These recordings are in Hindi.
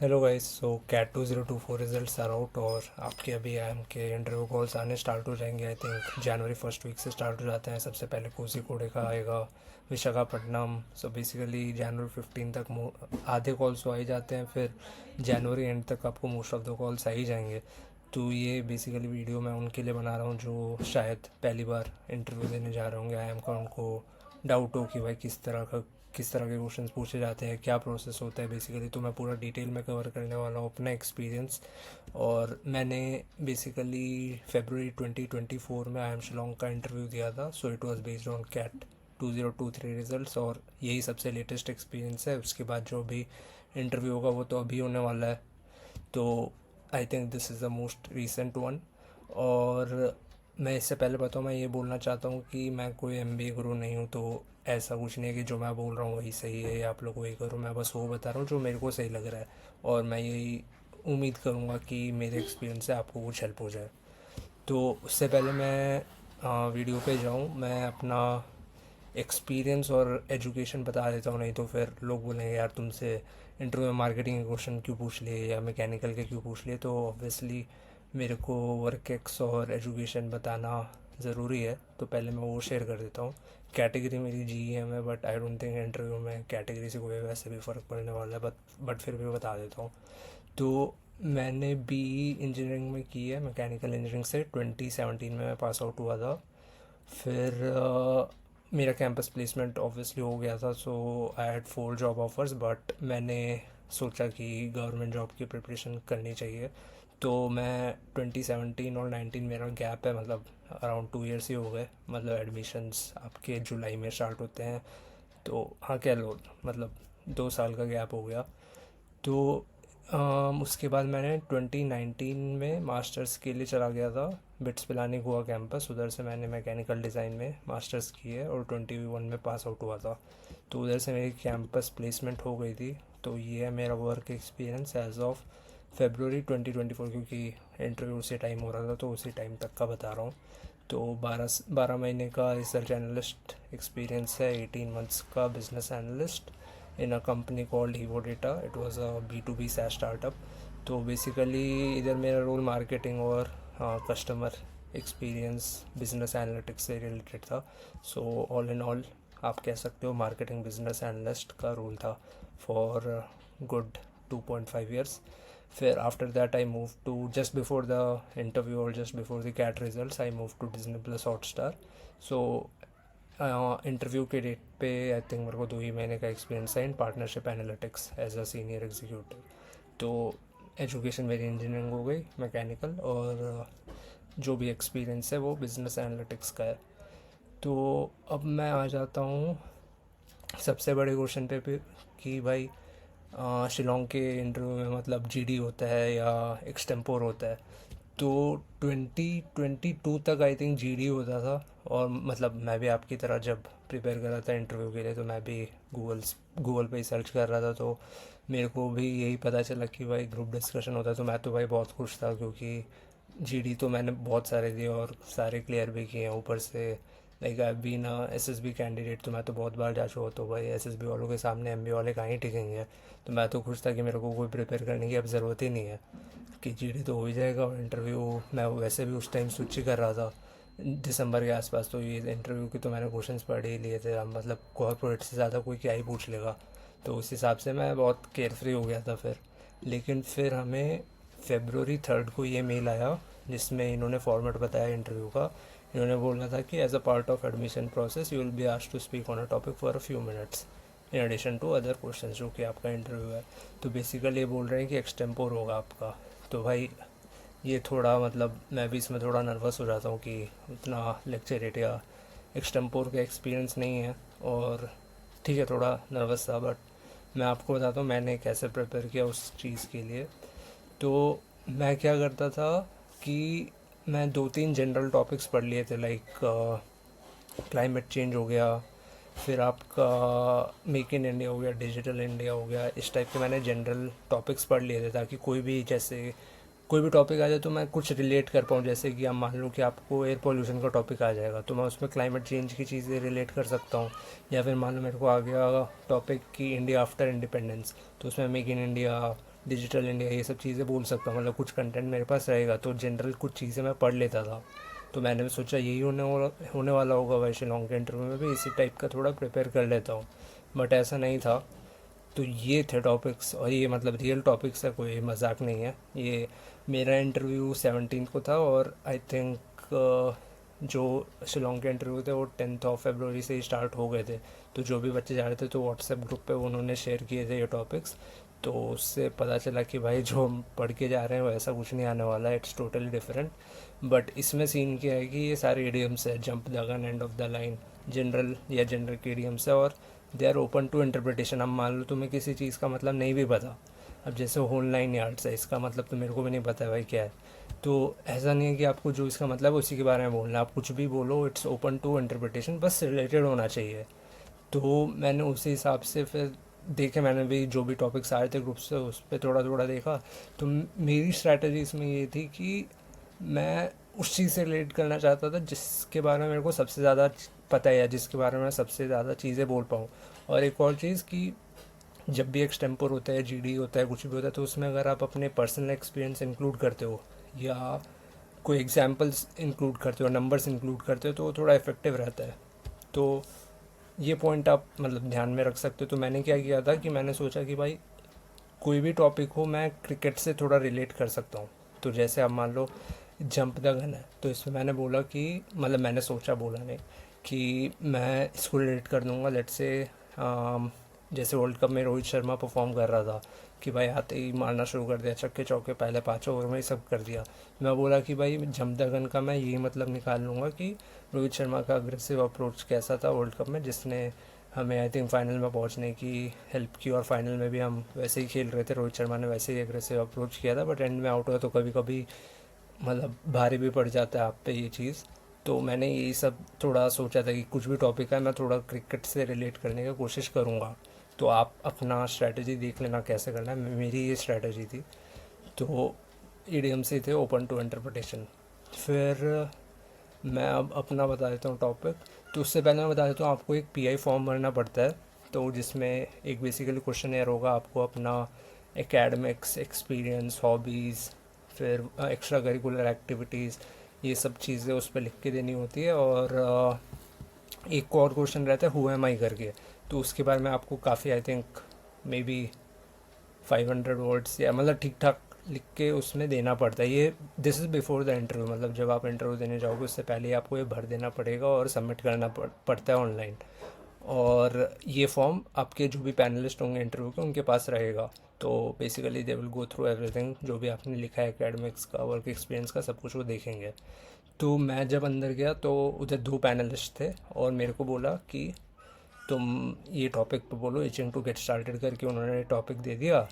Hello guys. So CAT 2024 results are out और आपके अभी आई एम के इंटरव्यू कॉल्स आने स्टार्ट हो जाएंगे। आई थिंक जनवरी फर्स्ट वीक से स्टार्ट हो जाते हैं। सबसे पहले कोझीकोड का आएगा, विशाखापट्टनम। सो बेसिकली जनवरी 15 तक आधे कॉल्स तो आ ही जाते हैं, फिर जनवरी एंड तक आपको मोस्ट ऑफ द कॉल्स आ ही जाएंगे। तो ये बेसिकली वीडियो मैं उनके लिए बना रहा हूँ जो शायद पहली बार इंटरव्यू देने जा रहे होंगे। आई एम का उनको डाउट हो कि भाई किस तरह के क्वेश्चंस पूछे जाते हैं, क्या प्रोसेस होता है बेसिकली। तो मैं पूरा डिटेल में कवर करने वाला हूँ अपना एक्सपीरियंस। और मैंने बेसिकली फरवरी 2024 में आई एम शिलोंग का इंटरव्यू दिया था। So it was based on CAT 2023 results और यही सबसे लेटेस्ट एक्सपीरियंस है। उसके बाद जो भी इंटरव्यू होगा वो तो अभी होने वाला है। तो I think this is the most recent one. और मैं इससे पहले बताऊँ, मैं ये बोलना चाहता हूँ कि मैं कोई एमबीए गुरु नहीं हूँ। तो ऐसा कुछ नहीं है कि जो मैं बोल रहा हूँ वही सही है या आप लोग वही करो। मैं बस वो बता रहा हूँ जो मेरे को सही लग रहा है, और मैं यही उम्मीद करूँगा कि मेरे एक्सपीरियंस से आपको कुछ हेल्प हो जाए। तो उससे पहले मैं वीडियो पे जाऊँ, मैं अपना एक्सपीरियंस और एजुकेशन बता देता हूँ। नहीं तो फिर लोग बोलेंगे यार तुमसे इंटरव्यू में मार्केटिंग के क्वेश्चन क्यों पूछ लिए या मैकेनिकल के क्यों पूछ लिए। तो ऑब्वियसली मेरे को वर्क एक्स और एजुकेशन बताना ज़रूरी है। तो पहले मैं वो शेयर कर देता हूँ। कैटेगरी मेरी जीईएम है, but I don't think interview में कैटेगरी से कोई वैसे भी फ़र्क पड़ने वाला है। बट फिर भी बता देता हूँ। तो मैंने बीई इंजीनियरिंग में की है, मैकेनिकल इंजीनियरिंग से 2017 में मैं पास आउट हुआ था। फिर मेरा कैंपस प्लेसमेंट ऑब्वियसली हो गया था। So I had 4 job offers, but मैंने सोचा कि गवर्नमेंट जॉब की प्रिपरेशन करनी चाहिए। तो मैं 2017 और 19 मेरा गैप है, मतलब अराउंड 2 इयर्स ही हो गए। मतलब एडमिशन्स आपके जुलाई में स्टार्ट होते हैं, तो हाँ कह लो मतलब 2 साल का गैप हो गया। तो उसके बाद मैंने 2019 में मास्टर्स के लिए चला गया था बिट्स पिलानी गोवा कैंपस। उधर से मैंने मैकेनिकल डिज़ाइन में मास्टर्स की है और 21 में पास आउट हुआ था। तो उधर से मेरी कैंपस प्लेसमेंट हो गई थी। तो ये है मेरा work experience as of February 2024, क्योंकि इंटरव्यू उसी टाइम हो रहा था तो उसी टाइम तक का बता रहा हूँ। तो 12 महीने का रिसर्च एनालिस्ट एक्सपीरियंस है, 18 मंथ्स का business analyst in a company called Evo Data. It was a B2B SaaS startup. तो बेसिकली इधर मेरा रोल मार्केटिंग और कस्टमर एक्सपीरियंस बिजनेस एनालिटिक्स से रिलेटेड था। सो ऑल इन ऑल आप कह सकते हो मार्केटिंग बिजनेस एनालिस्ट का रोल था फॉर गुड 2.5 years. फिर after that I move to just before the interview और just before the CAT results I move to Disney plus Hotstar. So interview के डेट पे आई थिंक मेरे को 2 ही महीने का एक्सपीरियंस है in partnership analytics as a senior executive. तो एजुकेशन मेरी इंजीनियरिंग हो गई मैकेनिकल, और जो भी एक्सपीरियंस है वो बिजनेस एनालिटिक्स का है। तो अब मैं आ जाता हूँ सबसे बड़े क्वेश्चन पे कि भाई शिलोंग के इंटरव्यू में मतलब जीडी होता है या एक्सटेम्पोर होता है। तो 2022 तक आई थिंक जीडी होता था। और मतलब मैं भी आपकी तरह जब प्रिपेयर कर रहा था इंटरव्यू के लिए तो मैं भी गूगल पे ही सर्च कर रहा था। तो मेरे को भी यही पता चला कि भाई ग्रुप डिस्कशन होता है। तो मैं तो भाई बहुत खुश था, क्योंकि जीडी तो मैंने बहुत सारे दिए और सारे क्लियर भी किए हैं ऊपर से। Like I been SSB candidate, तो मैं तो बहुत बार जा चुका। तो भाई एसएसबी वालों के सामने एमबी वाले कहाँ ही टिकेंगे। तो मैं तो खुश था कि मेरे को कोई प्रिपेयर करने की अब ज़रूरत ही नहीं है, कि जीडी तो हो ही जाएगा। और इंटरव्यू मैं वैसे भी उस टाइम स्विच ही कर रहा था दिसंबर के आसपास। तो ये इंटरव्यू की तो मैंने क्वेश्चंस पढ़ ही लिए थे। अब मतलब कॉर्पोरेट से ज़्यादा कोई क्या ही पूछ लेगा। तो उस हिसाब से मैं बहुत केयरफ्री हो गया था फिर। लेकिन फिर हमें फेबररी 3 को ये मेल आया जिसमें इन्होंने फॉर्मेट बताया इंटरव्यू का। इन्होंने बोला था कि as a part of admission process you will be asked to speak on a topic for a few minutes in addition to other question, जो कि आपका इंटरव्यू है। तो बेसिकली ये बोल रहे हैं कि एक्सटेम्पोर होगा आपका। तो भाई ये थोड़ा मतलब मैं भी इसमें थोड़ा नर्वस हो जाता हूँ कि उतना लेक्चरेट या एक्सटेम्पोर का एक्सपीरियंस नहीं है। और ठीक है थोड़ा नर्वस था, बट मैं आपको बताता हूँ मैंने कैसे प्रिपेयर किया उस चीज़ के लिए। तो मैं क्या करता था कि मैं 2-3 जनरल टॉपिक्स पढ़ लिए थे, लाइक क्लाइमेट चेंज हो गया, फिर आपका मेक इन इंडिया हो गया, डिजिटल इंडिया हो गया। इस टाइप के मैंने जनरल टॉपिक्स पढ़ लिए थे ताकि कोई भी जैसे कोई भी टॉपिक आ जाए तो मैं कुछ रिलेट कर पाऊँ, जैसे कि आप मान लो कि आपको एयर पोल्यूशन का टॉपिक आ जाएगा तो मैं उसमें क्लाइमेट चेंज की चीज़ें रिलेट कर सकता हूँ। या फिर मान लो मेरे को आ गया टॉपिक कि इंडिया आफ्टर इंडिपेंडेंस, तो उसमें make in India, digital India, ये सब चीज़ें बोल सकता हूँ। मतलब कुछ कंटेंट मेरे पास रहेगा, तो जनरल कुछ चीज़ें मैं पढ़ लेता था। तो मैंने भी सोचा यही होने वाला होगा वैसे लॉन्ग के इंटरव्यू में भी इसी टाइप का थोड़ा प्रिपेयर कर लेता हूँ, बट ऐसा नहीं था। तो ये थे टॉपिक्स, और ये मतलब रियल टॉपिक्स है, कोई मजाक नहीं है। ये मेरा इंटरव्यू 17 को था, और आई थिंक जो शिलोंग के इंटरव्यू थे वो 10 फरवरी से ही स्टार्ट हो गए थे। तो जो भी बच्चे जा रहे थे तो व्हाट्सएप ग्रुप पे उन्होंने शेयर किए थे ये टॉपिक्स। तो उससे पता चला कि भाई जो हम पढ़ के जा रहे हैं वैसा कुछ नहीं आने वाला है, इट्स टोटली डिफरेंट। बट इसमें सीन क्या है कि ये सारे इडियम्स है, jump the gun, end of the line, general या जनरिक इडियम्स है, और they are open to interpretation. अब मान लो तुम्हें किसी चीज़ का मतलब नहीं भी पता, अब जैसे होल 9 यार्ड्स है, इसका मतलब तो मेरे को भी नहीं पता है भाई क्या है। तो ऐसा नहीं है कि आपको जो इसका मतलब है उसी के बारे में बोलना, आप कुछ भी बोलो, इट्स ओपन टू इंटरप्रिटेशन, बस रिलेटेड होना चाहिए। तो मैंने उसी हिसाब से फिर देखे, मैंने भी जो भी टॉपिक्स आ रहे थे ग्रुप से उस पर थोड़ा थोड़ा देखा। तो मेरी स्ट्रैटेजी इसमें ये थी कि मैं उस चीज़ से रिलेट करना चाहता था जिसके बारे में मेरे को सबसे ज़्यादा पता है, या जिसके बारे में मैं सबसे ज़्यादा चीज़ें बोल पाऊँ। और एक और चीज़ कि जब भी एक्सटेम्पोर होता है, जीडी होता है, कुछ भी होता है, तो उसमें अगर आप अपने पर्सनल एक्सपीरियंस इंक्लूड करते हो या कोई एग्जांपल्स इंक्लूड करते हो, नंबर्स इंक्लूड करते हो, तो वो थोड़ा इफेक्टिव रहता है। तो ये पॉइंट आप मतलब ध्यान में रख सकते हो। तो मैंने क्या किया था कि मैंने सोचा कि भाई कोई भी टॉपिक हो मैं क्रिकेट से थोड़ा रिलेट कर सकता हूँ। तो जैसे आप मान लो जंप द गन है, तो इसमें मैंने बोला कि मतलब मैंने सोचा, बोला नहीं, कि मैं इसको रिलेट कर दूंगा लेट से जैसे वर्ल्ड कप में रोहित शर्मा परफॉर्म कर रहा था कि भाई आते ही मारना शुरू कर दिया, छक्के चौके पहले 5 ओवर में ही सब कर दिया। मैं बोला कि भाई जंप द गन का मैं यही मतलब निकाल लूँगा कि रोहित शर्मा का अग्रेसिव अप्रोच कैसा था वर्ल्ड कप में, जिसने हमें आई थिंक फाइनल में पहुंचने की हेल्प की। और फाइनल में भी हम वैसे ही खेल रहे थे, रोहित शर्मा ने वैसे ही एग्रेसिव अप्रोच किया था, बट एंड में आउट हुआ। तो कभी कभी मतलब भारी भी पड़ जाता है आप पे ये चीज़। तो मैंने यही सब थोड़ा सोचा था कि कुछ भी टॉपिक है मैं थोड़ा क्रिकेट से रिलेट करने की कोशिश करूँगा। तो आप अपना स्ट्रैटेजी देख लेना कैसे करना है, मेरी ये स्ट्रैटेजी थी। तो ईडीएम से थे ओपन टू इंटरप्रिटेशन। फिर मैं अब अपना बता देता हूँ टॉपिक। तो उससे पहले मैं बता देता हूँ आपको एक पीआई फॉर्म भरना पड़ता है। तो जिसमें एक बेसिकली क्वेश्चन एयर होगा, आपको अपना एकेडमिक्स, एक्सपीरियंस, हॉबीज़, फिर एक्स्ट्रा करिकुलर एक्टिविटीज़, ये सब चीज़ें उस पर लिख के देनी होती है। और एक और क्वेश्चन रहता है हु एम आई करके, तो उसके बारे में आपको काफ़ी I think may be 500 words या मतलब ठीक ठाक लिख के उसमें देना पड़ता है। ये this is before the interview, मतलब जब आप इंटरव्यू देने जाओगे उससे पहले आपको ये भर देना पड़ेगा और सबमिट करना पड़ता है ऑनलाइन। और ये फॉर्म आपके जो भी पैनलिस्ट होंगे इंटरव्यू के उनके पास रहेगा। तो basically they will go through everything, जो भी आपने लिखा है एकेडमिक्स का, वर्क एक्सपीरियंस का, सब कुछ वो देखेंगे। तो मैं जब अंदर गया तो उधर 2 पैनलिस्ट थे और मेरे को बोला कि तुम ये टॉपिक पे बोलो, इचिंग टू गेट स्टार्टेड करके उन्होंने टॉपिक दे दिया।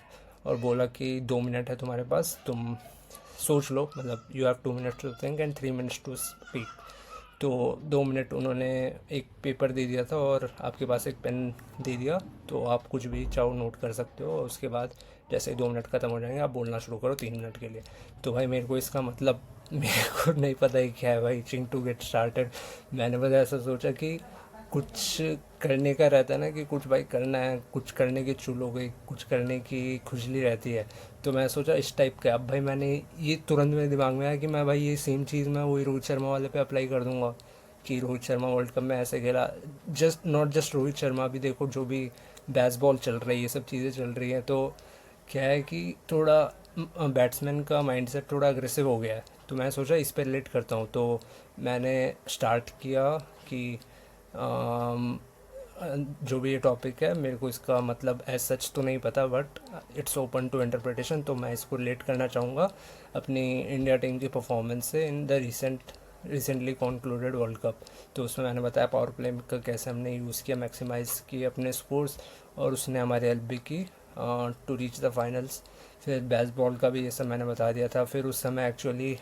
और बोला कि 2 मिनट है तुम्हारे पास, तुम सोच लो, मतलब you have 2 minutes to think and 3 minutes to speak. तो 2 मिनट उन्होंने एक पेपर दे दिया था और आपके पास एक पेन दे दिया, तो आप कुछ भी चाहो नोट कर सकते हो। उसके बाद जैसे ही 2 मिनट ख़त्म हो जाएंगे आप बोलना शुरू करो 3 मिनट के लिए। तो भाई मेरे को इसका मतलब मेरे को नहीं पता है क्या है भाई इचिंग टू गेट स्टार्टेड। मैंने बस ऐसा सोचा कि कुछ करने का रहता है ना, कि कुछ भाई करना है, कुछ करने की चुल हो गई, कुछ करने की खुजली रहती है। तो मैं सोचा इस टाइप का। अब भाई मैंने ये तुरंत मेरे दिमाग में आया कि मैं भाई ये सेम चीज़ मैं वही रोहित शर्मा वाले पे अप्लाई कर दूंगा कि रोहित शर्मा वर्ल्ड कप में ऐसे खेला। Just not just Rohit Sharma, भी देखो जो भी बेसबॉल चल रही है, ये सब चीज़ें चल रही हैं। तो क्या है कि थोड़ा बैट्समैन का माइंडसेट थोड़ा अग्रेसिव हो गया है, तो मैं सोचा इस पर रिलेट करता हूँ। तो मैंने स्टार्ट किया कि जो भी ये टॉपिक है मेरे को इसका मतलब एज सच तो नहीं पता, but it's open to interpretation. तो मैं इसको रिलेट करना चाहूँगा अपनी इंडिया टीम की परफॉर्मेंस से in the recently concluded world cup. तो उसमें मैंने बताया पावर प्ले का कैसे हमने यूज़ किया, मैक्सिमाइज़ किए अपने स्कोर्स, और उसने हमारी हेल्प भी की टू रीच द फाइनल्स। फिर बेसबॉल का भी ये सब मैंने बता दिया था। फिर उस समय एक्चुअली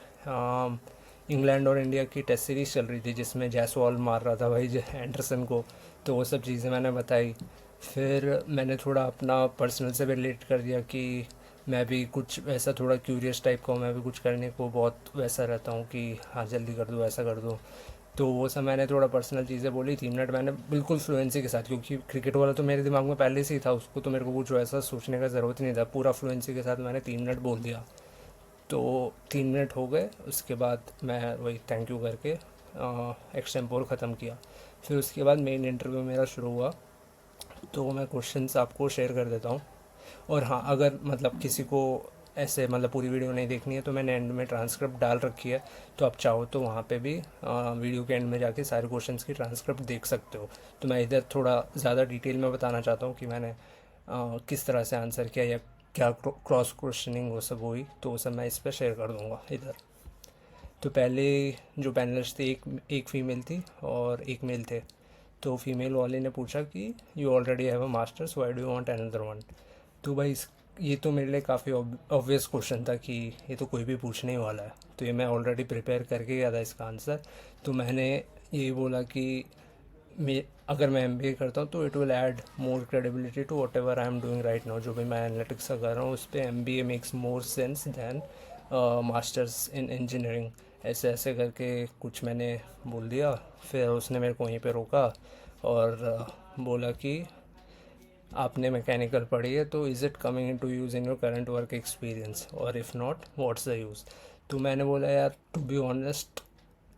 इंग्लैंड और इंडिया की टेस्ट सीरीज़ चल रही थी जिसमें जयसवाल मार रहा था भाई एंडरसन को, तो वो सब चीज़ें मैंने बताई। फिर मैंने थोड़ा अपना पर्सनल से भी रिलेट कर दिया कि मैं भी कुछ वैसा थोड़ा क्यूरियस टाइप का हूँ, मैं भी कुछ करने को बहुत वैसा रहता हूँ कि हाँ जल्दी कर दूँ, ऐसा कर दूँ। तो वो सब मैंने थोड़ा पर्सनल चीज़ें बोली, 3 मिनट मैंने बिल्कुल फ्लुएंसी के साथ, क्योंकि क्रिकेट वाला तो मेरे दिमाग में पहले से ही था, उसको तो मेरे को कुछ वैसा सोचने का ज़रूरत ही नहीं था, पूरा फ्लुएंसी के साथ मैंने 3 मिनट बोल दिया। तो 3 मिनट हो गए, उसके बाद मैं वही थैंक यू करके एक्सटेम्पोर ख़त्म किया। फिर उसके बाद मेन इंटरव्यू मेरा शुरू हुआ। तो मैं क्वेश्चंस आपको शेयर कर देता हूँ। और हाँ, अगर मतलब किसी को ऐसे मतलब पूरी वीडियो नहीं देखनी है तो मैंने एंड में ट्रांसक्रिप्ट डाल रखी है, तो आप चाहो तो वहाँ पे भी वीडियो के एंड में जाके सारे क्वेश्चंस की ट्रांसक्रिप्ट देख सकते हो। तो मैं इधर थोड़ा ज़्यादा डिटेल में बताना चाहता हूँ कि मैंने किस तरह से आंसर किया या क्या क्रॉस क्वेश्चनिंग वो सब हुई, तो वो सब मैं इस पर शेयर कर दूँगा इधर। तो पहले जो पैनलिस्ट थे, एक फ़ीमेल थी और एक मेल थे। तो फीमेल वाले ने पूछा कि you already have a masters, why do you want another one. तो भाई ये तो मेरे लिए काफ़ी ऑब्वियस क्वेश्चन था कि ये तो कोई भी पूछने ही वाला है, तो ये मैं ऑलरेडी प्रिपेयर करके गया था इसका आंसर। तो मैंने यही बोला कि मैं अगर मैं एमबीए करता हूँ तो it will add more credibility to whatever I am doing right now. जो भी मैं एनालिटिक्स का कर रहा हूँ उस पर MBA makes more sense than masters in engineering. ऐसे ऐसे करके कुछ मैंने बोल दिया। फिर उसने मेरे को वहीं पे रोका और बोला कि आपने मैकेनिकल पढ़ी है तो is it coming in to use in your current work experience, और if not what's the use. तो मैंने बोला यार to be honest,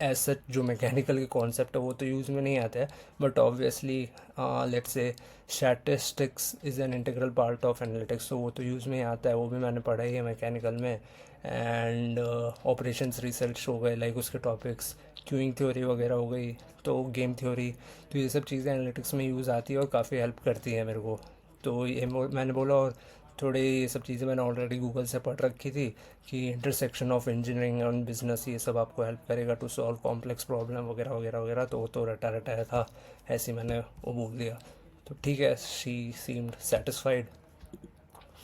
as such जो मैकेनिकल के कॉन्सेप्ट है वो तो यूज़ में नहीं आता है, but obviously let's say statistics is an integral part of analytics, तो वो तो यूज़ में ही आता है, वो भी मैंने पढ़ा ही है मैकेनिकल में। एंड ऑपरेशंस रिसर्च हो गए, लाइक उसके टॉपिक्स, क्यूइंग थ्योरी वगैरह हो गई, तो गेम थ्योरी, तो ये सब चीज़ें एनालिटिक्स में यूज़ आती है और काफ़ी हेल्प करती है मेरे को। तो ये मैंने बोला। और थोड़ी ये सब चीज़ें मैंने ऑलरेडी गूगल से पढ़ रखी थी कि intersection of engineering and business ये सब आपको हेल्प करेगा टू सॉल्व कॉम्प्लेक्स प्रॉब्लम वगैरह वगैरह वगैरह, तो वो तो रटा रटाया था, ऐसे ही मैंने वो बोल दिया। तो ठीक है, शी सीम्ड सेटिस्फाइड।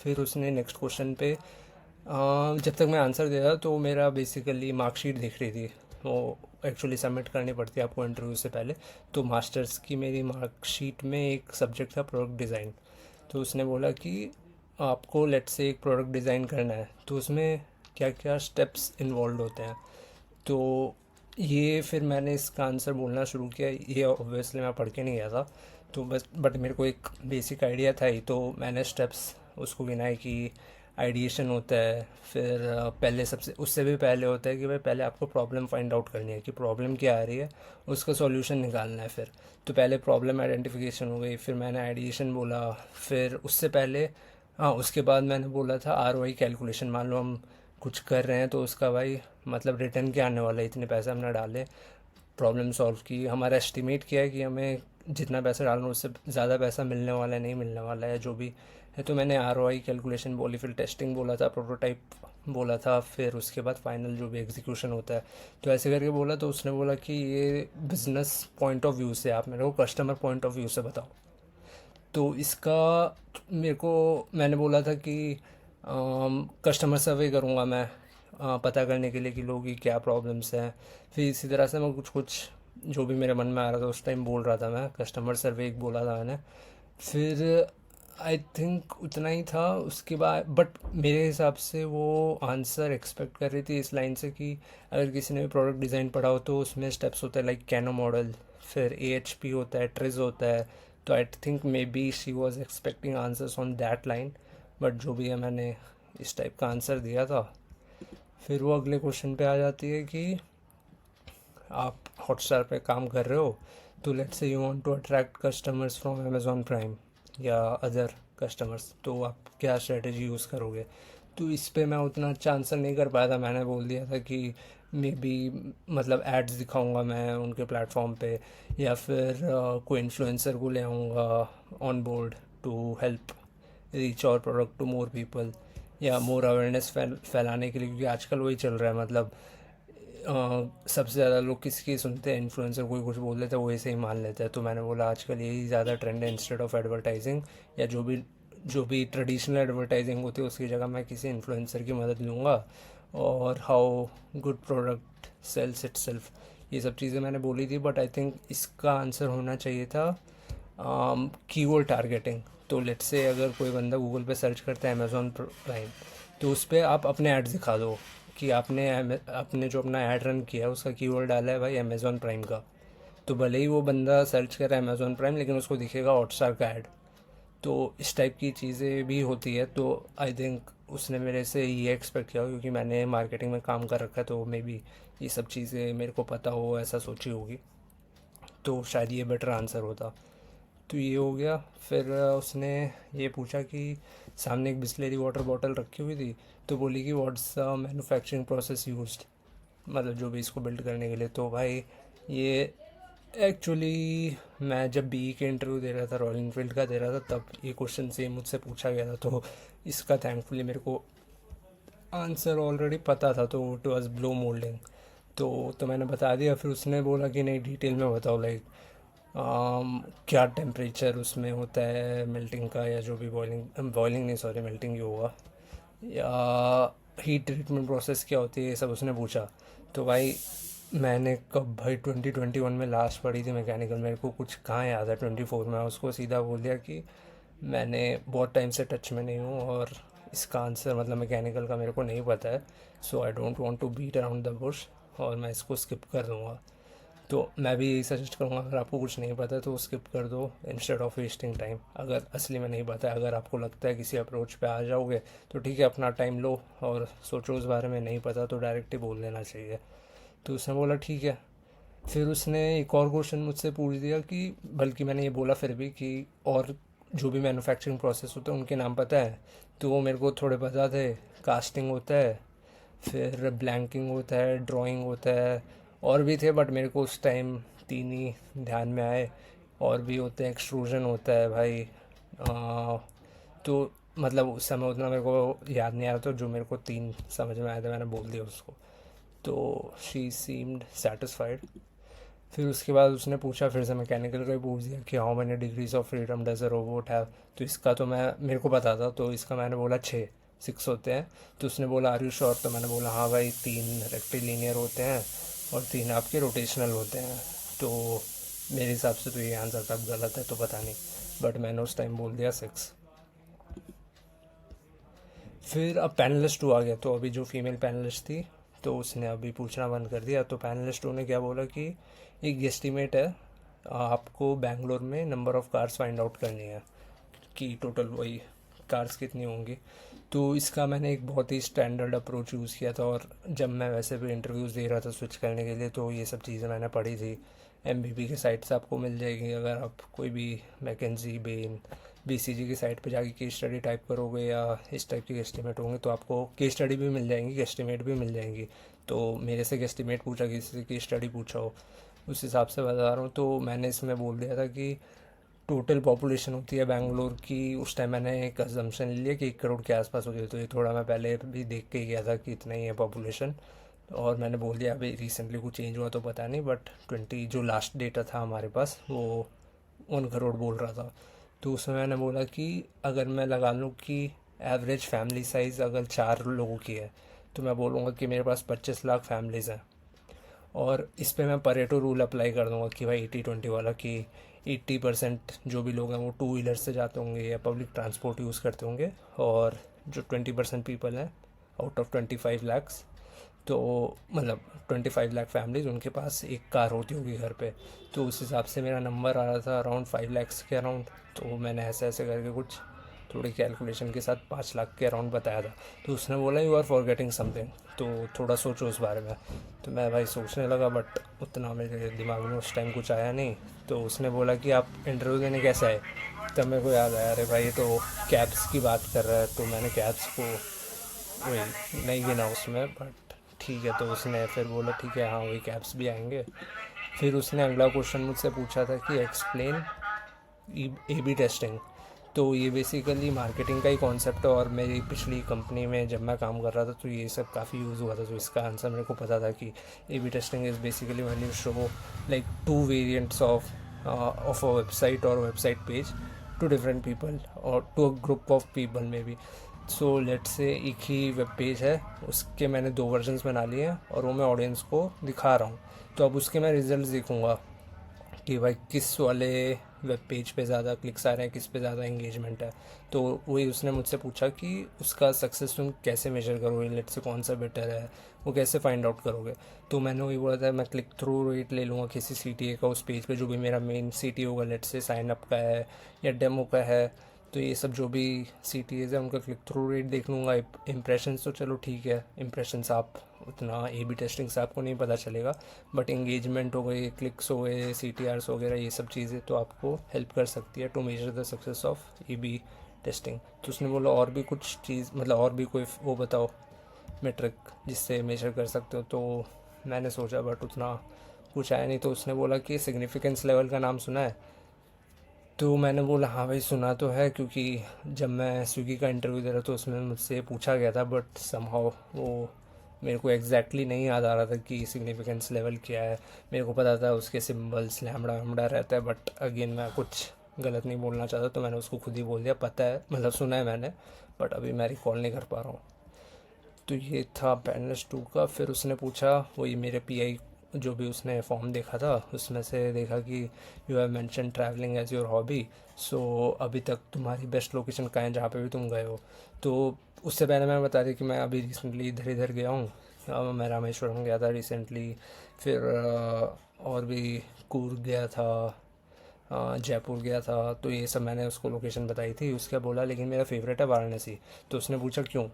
फिर उसने नेक्स्ट क्वेश्चन पे जब तक मैं आंसर दे रहा तो मेरा बेसिकली मार्कशीट दिख रही थी। वो एक्चुअली सबमिट करनी पड़ती है आपको इंटरव्यू से पहले। तो मास्टर्स की मेरी मार्कशीट में एक सब्जेक्ट था प्रोडक्ट डिज़ाइन। तो उसने बोला कि आपको लेट्स से एक प्रोडक्ट डिज़ाइन करना है तो उसमें क्या क्या स्टेप्स इन्वॉल्व होते हैं। तो ये फिर मैंने इसका आंसर बोलना शुरू किया। ये ऑब्वियसली मैं पढ़ के नहीं गया था, तो बस बट मेरे को एक बेसिक आइडिया था ही, तो मैंने स्टेप्स उसको गिनाए कि आइडिएशन होता है, फिर पहले सबसे उससे भी पहले होता है कि भाई पहले आपको प्रॉब्लम फाइंड आउट करनी है कि प्रॉब्लम क्या आ रही है, उसका सॉल्यूशन निकालना है। फिर तो पहले प्रॉब्लम आइडेंटिफिकेशन हो गई, फिर मैंने आइडिएशन बोला, फिर उससे पहले हाँ उसके बाद मैंने बोला था आरओआई कैलकुलेशन। मान लो हम कुछ कर रहे हैं तो उसका भाई मतलब रिटर्न क्या आने वाला है, इतने पैसे हमने डाले, प्रॉब्लम सॉल्व की, हमारा एस्टिमेट किया है कि हमें जितना पैसा डालना उससे ज़्यादा पैसा मिलने वाला है नहीं मिलने वाला है जो भी है। तो मैंने आरओआई कैलकुलेशन बोली, फिर टेस्टिंग बोला था, प्रोटोटाइप बोला था, फिर उसके बाद फाइनल जो भी एग्जीक्यूशन होता है। तो ऐसे करके बोला। तो उसने बोला कि ये बिज़नेस पॉइंट ऑफ व्यू से आप मेरे को कस्टमर पॉइंट ऑफ व्यू से बताओ। तो इसका मेरे को मैंने बोला था कि कस्टमर सर्वे करूँगा मैं, पता करने के लिए कि लोगों की क्या प्रॉब्लम्स हैं। फिर इसी तरह से मैं कुछ कुछ जो भी मेरे मन में आ रहा था उस टाइम बोल रहा था, मैं कस्टमर सर्वे एक बोला था मैंने। फिर आई थिंक उतना ही था। उसके बाद बट मेरे हिसाब से वो आंसर एक्सपेक्ट कर रही थी इस लाइन से कि अगर किसी ने भी प्रोडक्ट डिज़ाइन पढ़ा हो तो उसमें स्टेप्स होते हैं लाइक कैनो मॉडल, फिर AHP होता है, ट्रिज होता है। तो I think may be she was expecting answers on that line, but जो भी है मैंने इस टाइप का आंसर दिया था। फिर वो अगले क्वेश्चन पे आ जाती है कि आप हॉटस्टार पे काम कर रहे हो, तो let's say you want to attract customers from Amazon Prime या अदर कस्टमर्स, तो आप क्या स्ट्रेटजी यूज़ करोगे। तो इस पे मैं उतना अच्छा आंसर नहीं कर पाया था। मैंने बोल दिया था कि मे बी मतलब एड्स दिखाऊंगा मैं उनके प्लेटफॉर्म पे, या फिर कोई इन्फ्लुएंसर को ले आऊँगा on board to help reach our product to more people, या मोर अवेयरनेस फैलाने के लिए, क्योंकि आजकल वही चल रहा है। मतलब सबसे ज़्यादा लोग किसकी सुनते हैं, इन्फ्लुएंसर कोई कुछ बोल देता है वो ऐसे ही मान लेता है। तो मैंने बोला आजकल यही ज़्यादा ट्रेंड है, इंस्टेड ऑफ एडवर्टाइजिंग या जो भी ट्रेडिशनल एडवर्टाइजिंग होती है उसकी जगह मैं किसी इन्फ्लुएंसर की मदद लूँगा। और how good product sells itself, ये सब चीज़ें मैंने बोली थी। बट आई थिंक इसका आंसर होना चाहिए था कीवर्ड टारगेटिंग। तो लेट्स से अगर कोई बंदा गूगल पे सर्च करता है अमेज़ॉन प्राइम, तो उस पर आप अपने ऐड दिखा दो कि आपने जो अपना ऐड रन किया है उसका कीवर्ड डाला है भाई अमेज़ॉन प्राइम का, तो भले ही वो बंदा सर्च करे अमेज़ॉन प्राइम लेकिन उसको दिखेगा हॉटस्टार का ऐड। तो इस टाइप की चीज़ें भी होती है। तो आई थिंक उसने मेरे से ये एक्सपेक्ट किया, क्योंकि मैंने मार्केटिंग में काम कर रखा है तो मे बी ये सब चीज़ें मेरे को पता हो, ऐसा सोची होगी, तो शायद ये बेटर आंसर होता। तो ये हो गया। फिर उसने ये पूछा कि सामने एक बिस्लरी वाटर बॉटल रखी हुई थी, तो बोली कि what's the manufacturing process used, मतलब जो भी इसको बिल्ड करने के लिए। तो भाई ये एक्चुअली मैं जब बी के इंटरव्यू दे रहा था, रॉयल इनफील्ड का दे रहा था, तब ये क्वेश्चन सेम मुझसे पूछा गया था। तो इसका थैंकफुली मेरे को आंसर ऑलरेडी पता था, तो इट वाज ब्लो मोल्डिंग। तो मैंने बता दिया। फिर उसने बोला कि नहीं डिटेल में बताओ, लाइक क्या टेम्परेचर उसमें होता है मेल्टिंग का, या जो भी बॉइलिंग बॉइलिंग नहीं सॉरी मेल्टिंग ही होगा, या हीट ट्रीटमेंट प्रोसेस क्या होती है, ये सब उसने पूछा। तो भाई मैंने कब भाई 2021 में लास्ट पढ़ी थी मैकेनिकल, मेरे को कुछ कहाँ याद है 24 में। उसको सीधा बोल दिया कि मैंने बहुत टाइम से टच में नहीं हूँ और इसका आंसर मतलब मैकेनिकल का मेरे को नहीं पता है, so I don't want to beat around the bush, और मैं इसको स्किप कर दूँगा। तो मैं भी यही सजेस्ट करूँगा, अगर आपको कुछ नहीं पता है तो स्किप कर दो इंस्टेड ऑफ वेस्टिंग टाइम। अगर असली में नहीं पता है, अगर आपको लगता है किसी अप्रोच पे आ जाओगे तो ठीक है, अपना टाइम लो और सोचो उस बारे में। नहीं पता तो डायरेक्ट ही बोल देना चाहिए। तो उसने बोला ठीक है। फिर उसने एक और क्वेश्चन मुझसे पूछ दिया कि, बल्कि मैंने ये बोला फिर भी कि और जो भी मैन्युफैक्चरिंग प्रोसेस होता है उनके नाम पता है, तो वो मेरे को थोड़े पता थे। कास्टिंग होता है, फिर ब्लैंकिंग होता है, ड्राइंग होता है, और भी थे बट मेरे को उस टाइम 3 ही ध्यान में आए। और भी होते हैं, एक्सट्रूजन होता है भाई। तो मतलब उस समय उतना मेरे को याद नहीं आ रहा था, जो मेरे को 3 समझ में आया था मैंने बोल दिया उसको। तो शी सीम्ड सेटिस्फाइड। फिर उसके बाद उसने पूछा फिर से मैकेनिकल का ही पूछ दिया कि how many degrees of freedom does a robot have. तो इसका तो मेरे को पता था, तो इसका मैंने बोला 6 होते हैं। तो उसने बोला आर यू श्योर, तो मैंने बोला हाँ भाई 3 रेक्टिलिनियर होते हैं और 3 आपके रोटेशनल होते हैं। तो मेरे हिसाब से तो ये आंसर तब गलत है, तो पता नहीं, बट मैंने उस टाइम बोल दिया 6। फिर अब पैनलिस्ट 2 आ गया। तो अभी जो फीमेल पैनलिस्ट थी तो उसने अभी पूछना बंद कर दिया। तो पैनलिस्ट 2 ने क्या बोला कि एक एस्टीमेट है, आपको बेंगलोर में number of cars find out करनी है कि टोटल वही कार्स कितनी होंगी। तो इसका मैंने एक बहुत ही स्टैंडर्ड अप्रोच यूज़ किया था, और जब मैं वैसे भी इंटरव्यूज़ दे रहा था स्विच करने के लिए, तो ये सब चीज़ें मैंने पढ़ी थी। एमबीबी के साइट से आपको मिल जाएगी, अगर आप कोई भी मैकेंजी बेन बीसीजी की साइट पे जाके केस स्टडी टाइप करोगे या इस टाइप की एस्टीमेट होंगे, तो आपको केस स्टडी भी मिल जाएंगी, एस्टीमेट भी मिल जाएंगी। तो मेरे से एस्टीमेट पूछा, किसी से केस स्टडी पूछा हो, उस हिसाब से बता रहा हूँ। तो मैंने इसमें बोल दिया था कि टोटल पॉपुलेशन होती है बेंगलोर की, उस टाइम मैंने एक अजम्पशन ले लिया कि 1 करोड़ के आसपास होती है। तो ये थोड़ा मैं पहले भी देख के गया था कि इतना ही है पॉपुलेशन, और मैंने बोल दिया अभी रिसेंटली कुछ चेंज हुआ तो पता नहीं, बट 20 जो लास्ट डेटा था हमारे पास वो 1 करोड़ बोल रहा था। तो उसमें मैंने बोला कि अगर मैं लगा लूँ कि एवरेज फैमिली साइज़ अगर 4 लोगों की है, तो मैं बोलूँगा कि मेरे पास 25 लाख फैमिलीज़ हैं। और इस पे मैं परेटो रूल अप्लाई कर दूँगा कि भाई 80-20 वाला, कि 80% जो भी लोग हैं वो 2 व्हीलर से जाते होंगे या पब्लिक ट्रांसपोर्ट यूज़ करते होंगे, और जो 20% पीपल हैं आउट ऑफ 25 लैक्स, तो मतलब 25 लाख फैमिलीज उनके पास एक कार होती होगी घर पे। तो उस हिसाब से मेरा नंबर आ रहा था अराउंड 5 लैक्स के अराउंड। तो मैंने ऐसे ऐसे करके कुछ थोड़ी कैलकुलेशन के साथ 5 लाख के अराउंड बताया था। तो उसने बोला यू आर फॉरगेटिंग समथिंग, तो थोड़ा सोचो उस बारे में। तो मैं भाई सोचने लगा, बट उतना मेरे दिमाग में उस टाइम कुछ आया नहीं। तो उसने बोला कि आप इंटरव्यू देने कैसे आए। तब मेरे को याद आया, अरे भाई ये तो कैब्स की बात कर रहा है, तो मैंने कैब्स को वही नहीं गिना उसमें, बट ठीक है। तो उसने फिर बोला ठीक है हाँ वही कैब्स भी आएंगे। फिर उसने अगला क्वेश्चन मुझसे पूछा था कि एक्सप्लेन ए बी टेस्टिंग। तो ये बेसिकली मार्केटिंग का ही कॉन्सेप्ट है, और मेरी पिछली कंपनी में जब मैं काम कर रहा था तो ये सब काफ़ी यूज़ हुआ था। तो इसका आंसर मेरे को पता था कि A B testing is basically when you show like 2 variants of a website और website page to different people और to a group of people में भी। सो लेट से एक ही वेब पेज है, उसके मैंने 2 वर्जन्स बना लिए हैं और वो मैं ऑडियंस को दिखा रहा हूँ। तो अब उसके मैं रिजल्ट्स देखूँगा कि भाई किस वाले वेब पेज पे ज़्यादा क्लिक्स आ रहे हैं, किस पे ज़्यादा इंगेजमेंट है। तो वही उसने मुझसे पूछा कि उसका सक्सेस तुम कैसे मेजर करोगे, लेट से कौन सा बेटर है, वो कैसे फाइंड आउट करोगे। तो मैंने वही बोला था मैं क्लिक थ्रू रेट ले लूँगा किसी CTA का उस पेज पे, जो भी मेरा मेन CTA होगा, लेट से साइन अप का है या डेमो का है। तो ये सब जो भी CTAs है उनका क्लिक थ्रू रेट देख लूँगा। इम्प्रेशंस तो चलो ठीक है, इम्प्रेशंस आप उतना AB टेस्टिंग से आपको नहीं पता चलेगा, बट इंगेजमेंट हो गई, क्लिक्स हो गए, CTRs वगैरह, ये सब चीज़ें तो आपको हेल्प कर सकती है to measure the success of AB testing. तो उसने बोला और भी कुछ चीज़, मतलब और भी कोई वो बताओ मेट्रिक जिससे मेजर कर सकते हो। तो मैंने सोचा बट उतना कुछ आया नहीं। तो उसने बोला कि सिग्निफिकेंस लेवल का नाम सुना है। तो मैंने बोला हाँ भाई सुना तो है, क्योंकि जब मैं स्विगी का इंटरव्यू दे रहा था उसमें मुझसे पूछा गया था, बट समहाउ वो मेरे को एग्जैक्टली नहीं याद आ रहा था कि सिग्निफिकेंस लेवल क्या है। मेरे को पता था उसके सिंबल्स लैम्बडा वैम्बडा रहता है, बट अगेन मैं कुछ गलत नहीं बोलना चाहता, तो मैंने उसको खुद ही बोल दिया पता है, मतलब सुना है मैंने, बट अभी मैं रिकॉल नहीं कर पा रहा हूँ। तो ये था पैनलिस्ट 2 का। फिर उसने पूछा वही मेरे PI, जो भी उसने फॉर्म देखा था उसमें से देखा कि you have mention travelling as your hobby, so अभी तक तुम्हारी बेस्ट लोकेशन कहाँ है जहाँ पे भी तुम गए हो। तो उससे पहले मैं बता रही कि मैं अभी रिसेंटली इधर इधर गया हूँ। मैं रामेश्वरम गया था रिसेंटली, फिर और भी कूर्ग गया था, जयपुर गया था। तो ये सब मैंने उसको लोकेशन बताई थी। उसके बोला लेकिन मेरा फेवरेट है वाराणसी। तो उसने पूछा क्यों।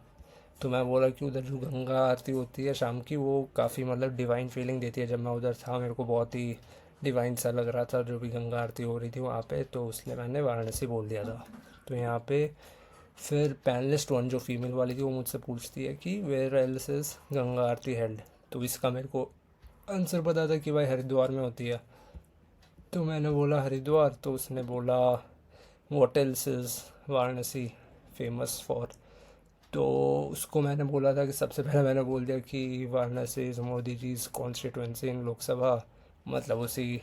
तो मैं बोला कि उधर जो गंगा आरती होती है शाम की, वो काफ़ी मतलब डिवाइन फीलिंग देती है। जब मैं उधर था मेरे को बहुत ही डिवाइन सा लग रहा था जो भी गंगा आरती हो रही थी वहाँ पे, तो इसलिए मैंने वाराणसी बोल दिया था। तो यहाँ पे फिर पैनलिस्ट 1 जो फीमेल वाली थी वो मुझसे पूछती है कि where else is Ganga aarti held. तो इसका मेरे को आंसर पता था कि भाई हरिद्वार में होती है। तो मैंने बोला हरिद्वार। तो उसने बोला what else is Varanasi famous for. तो उसको मैंने बोला था कि सबसे पहले मैंने बोल दिया कि Varanasi is Modi ji constituency in Lok Sabha, मतलब उसी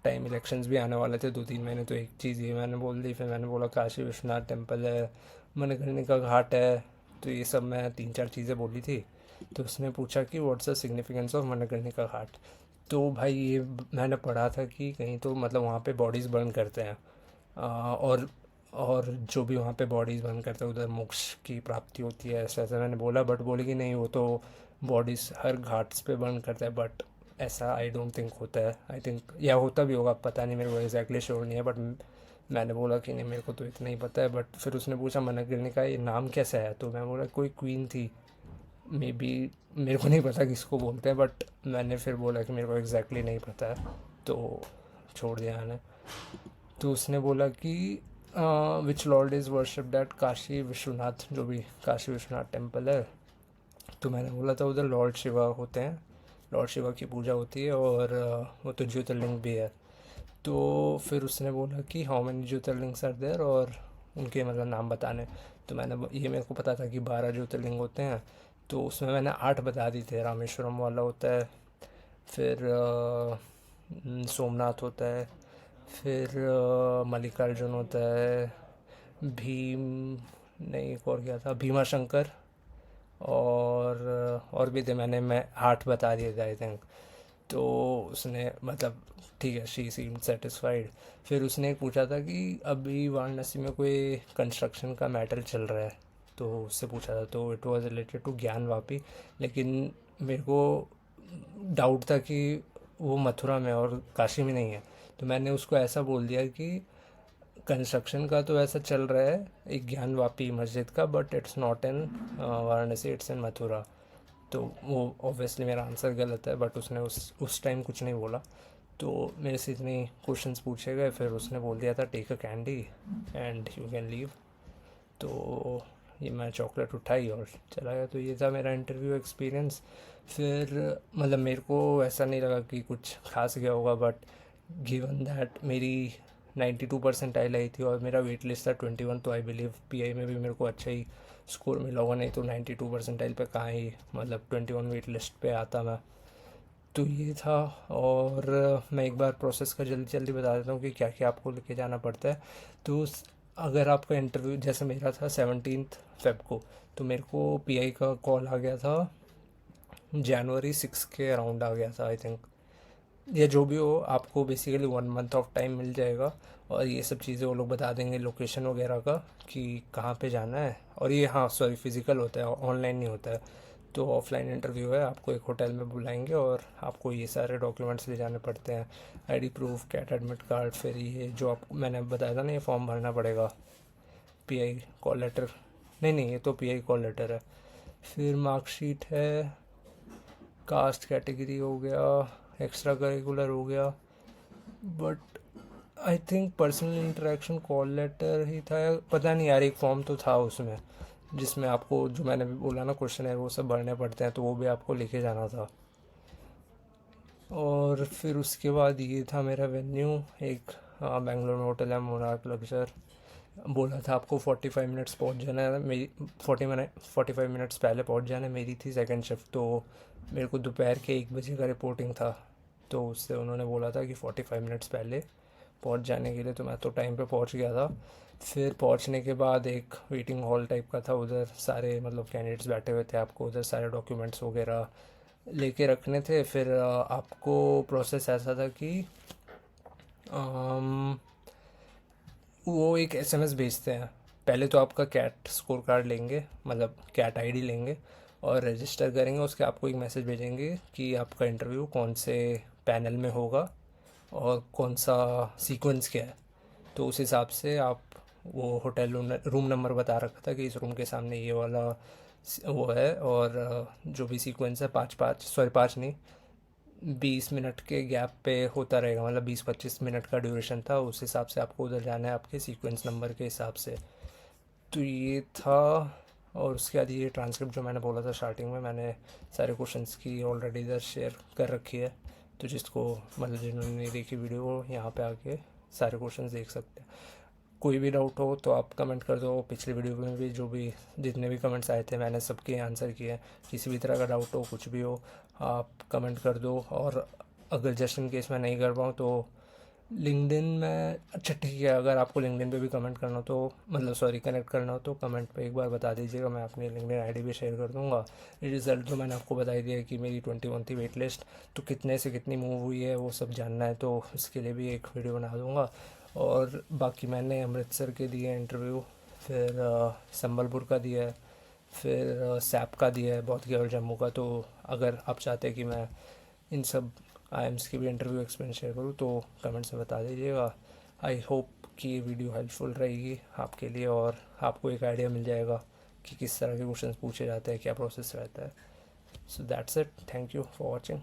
टाइम इलेक्शंस भी आने वाले थे 2-3 महीने, तो एक चीज़ ये मैंने बोल दी। फिर मैंने बोला काशी विश्वनाथ टेम्पल है, मणिकर्णिका घाट है। तो ये सब मैं 3-4 चीज़ें बोली थी। तो उसने पूछा कि what's the significance of Manikarnika ghat. तो भाई ये मैंने पढ़ा था कि कहीं तो मतलब वहाँ पे बॉडीज़ बर्न करते हैं, और जो भी वहाँ पे बॉडीज़ बर्न करते हैं उधर मोक्ष की प्राप्ति होती है, ऐसा ऐसा मैंने बोला। बट बोले कि नहीं वो तो बॉडीज़ हर घाट्स पे बर्न करता है, बट ऐसा आई डोंट थिंक होता है। आई थिंक या होता भी होगा, पता नहीं, मेरे को एग्जैक्टली श्योर नहीं है। बट मैंने बोला कि नहीं मेरे को तो इतना ही पता है। बट फिर उसने पूछा मणिकर्णिका ये नाम कैसे है। तो मैं बोला कोई क्वीन थी, मे बी, मेरे को नहीं पता किसको बोलते हैं, बट मैंने फिर बोला कि मेरे को एग्जैक्टली नहीं पता है, तो छोड़ दिया मैंने। तो उसने बोला कि which lord is worshipped at Kashi Vishwanath, जो भी काशी विश्वनाथ टेम्पल है। तो मैंने बोला था उधर लॉर्ड शिवा होते हैं, लॉर्ड शिवा की पूजा होती है, और वो तो ज्योतिर्लिंग भी है। तो फिर उसने बोला कि how many jyotirlingas are there, और उनके मतलब नाम बताने। तो ये मेरे को पता था कि 12 ज्योतिर्लिंग होते हैं। तो उसमें मैंने 8 बता दी थे। रामेश्वरम वाला होता है, फिर सोमनाथ होता है, फिर मल्लिकार्जुन होता है, भीम, नहीं एक और क्या था, भीमा शंकर, और भी थे। मैं 8 बता दिए थे आई थिंक। तो उसने मतलब ठीक है, शी सीम्ड सेटिस्फाइड। फिर उसने एक पूछा था कि अभी वाराणसी में कोई कंस्ट्रक्शन का मैटर चल रहा है, तो उससे पूछा था। तो इट वाज रिलेटेड टू ज्ञान वापी, लेकिन मेरे को डाउट था कि वो मथुरा में और काशी में नहीं है। तो मैंने उसको ऐसा बोल दिया कि कंस्ट्रक्शन का तो ऐसा चल रहा है एक ज्ञान वापी मस्जिद का, but it's not in Varanasi, it's in Mathura. तो वो ऑब्वियसली मेरा आंसर गलत है, बट उसने उस टाइम कुछ नहीं बोला। तो मेरे से इतने क्वेश्चंस पूछे गए, फिर उसने बोल दिया था take a candy and you can leave. तो ये मैं चॉकलेट उठाई और चला गया। तो ये था मेरा इंटरव्यू एक्सपीरियंस। फिर मतलब मेरे को ऐसा नहीं लगा कि कुछ खास गया होगा, बट गिवन दैट मेरी 92 परसेंटाइल आई थी और मेरा वेट लिस्ट था 21, तो आई बिलीव PI में भी मेरे को अच्छा ही स्कोर मिला होगा। नहीं तो 92 परसेंटाइल पे कहाँ ही मतलब 21 वेट लिस्ट पे आता मैं। तो ये था। और मैं एक बार प्रोसेस का जल्दी जल्दी बता देता हूँ कि क्या क्या आपको लेके जाना पड़ता है। तो अगर आपका इंटरव्यू जैसे मेरा था 17 फेब को, तो मेरे को PI का कॉल आ गया था जनवरी 6 के अराउंड आ गया था आई थिंक। या जो भी हो, आपको बेसिकली 1 मंथ ऑफ टाइम मिल जाएगा। और ये सब चीज़ें वो लोग बता देंगे, लोकेशन वगैरह का कि कहाँ पे जाना है। और ये, हाँ सॉरी, फिज़िकल होता है, ऑनलाइन नहीं होता है। तो ऑफलाइन इंटरव्यू है, आपको एक होटल में बुलाएंगे और आपको ये सारे डॉक्यूमेंट्स ले जाने पड़ते हैं। ID proof, CAT admit card, फिर ये जो आप मैंने बताया था ना, ये फॉर्म भरना पड़ेगा, पीआई कॉल लेटर। नहीं नहीं, ये तो पीआई कॉल लेटर है। फिर मार्कशीट है, कास्ट कैटेगरी हो गया, एक्स्ट्रा करिकुलर हो गया। But I think personal interaction call letter ही था, या पता नहीं यार, एक फॉर्म तो था उसमें जिसमें आपको, जो मैंने भी बोला ना क्वेश्चन है, वो सब भरने पड़ते हैं, तो वो भी आपको लेके जाना था। और फिर उसके बाद ये था मेरा वेन्यू, एक बेंगलोर में होटल है मोनार्क लग्जर। बोला था आपको 45 मिनट्स पहुंच जाना है, मेरी 45 मिनट्स पहले पहुंच जाना है। मेरी थी सेकंड शिफ्ट, तो मेरे को दोपहर के 1 बजे का रिपोर्टिंग था। तो उससे उन्होंने बोला था कि 45 मिनट्स पहले पहुंच जाने के लिए, तो मैं तो टाइम पे पहुंच गया था। फिर पहुंचने के बाद एक वेटिंग हॉल टाइप का था, उधर सारे मतलब कैंडिडेट्स बैठे हुए थे, आपको उधर सारे डॉक्यूमेंट्स वगैरह लेके रखने थे। फिर आपको प्रोसेस ऐसा था कि अम, वो एक एसएमएस भेजते हैं। पहले तो आपका कैट स्कोर कार्ड लेंगे, मतलब कैट आईडी लेंगे और रजिस्टर करेंगे। उसके आपको एक मैसेज भेजेंगे कि आपका इंटरव्यू कौन से पैनल में होगा और कौन सा सीक्वेंस क्या है। तो उस हिसाब से आप, वो होटल रूम नंबर बता रखा था कि इस रूम के सामने ये वाला वो है, और जो भी सीक्वेंस है, 5 नहीं, 20 मिनट के गैप पे होता रहेगा, मतलब 20-25 मिनट का ड्यूरेशन था। उस हिसाब से आपको उधर जाना है, आपके सीक्वेंस नंबर के हिसाब से। तो ये था। और उसके बाद ये ट्रांसक्रिप्ट जो मैंने बोला था स्टार्टिंग में, मैंने सारे क्वेश्चंस की ऑलरेडी इधर शेयर कर रखी है। तो जिसको, मतलब जिन्होंने नहीं देखी वीडियो, वो यहाँ पे आके सारे क्वेश्चंस देख सकते हैं। कोई भी डाउट हो तो आप कमेंट कर दो। पिछले वीडियो में भी जो भी जितने भी कमेंट्स आए थे, मैंने सबके आंसर किए हैं। किसी भी तरह का डाउट हो, कुछ भी हो, आप कमेंट कर दो। और अगर जस्ट इन केस मैं नहीं कर पाऊँ तो लिंक्डइन में, अच्छा ठीक है, अगर आपको लिंक्डइन पे भी कमेंट करना हो तो, मतलब सॉरी, कनेक्ट करना हो तो कमेंट पे एक बार बता दीजिएगा, मैं अपनी लिंक्डइन आईडी भी शेयर कर दूंगा। रिज़ल्ट तो मैंने आपको बता ही दिया है कि मेरी 21 थी वेट लिस्ट, तो कितने से कितनी मूव हुई है वो सब जानना है, तो उसके लिए भी एक वीडियो बना दूंगा। और बाकी मैंने अमृतसर के दिए इंटरव्यू, फिर संबलपुर का दिया है, फिर सैप का दिया है, बौद्ध गया और जम्मू का। तो अगर आप चाहते हैं कि मैं इन सब आईएम्स की भी इंटरव्यू एक्सपीरियंस शेयर करूँ तो कमेंट से बता दीजिएगा। आई होप कि ये वीडियो हेल्पफुल रहेगी आपके लिए, और आपको एक आइडिया मिल जाएगा कि किस तरह के क्वेश्चंस पूछे जाते हैं, क्या प्रोसेस रहता है। So that's it, thank you for watching.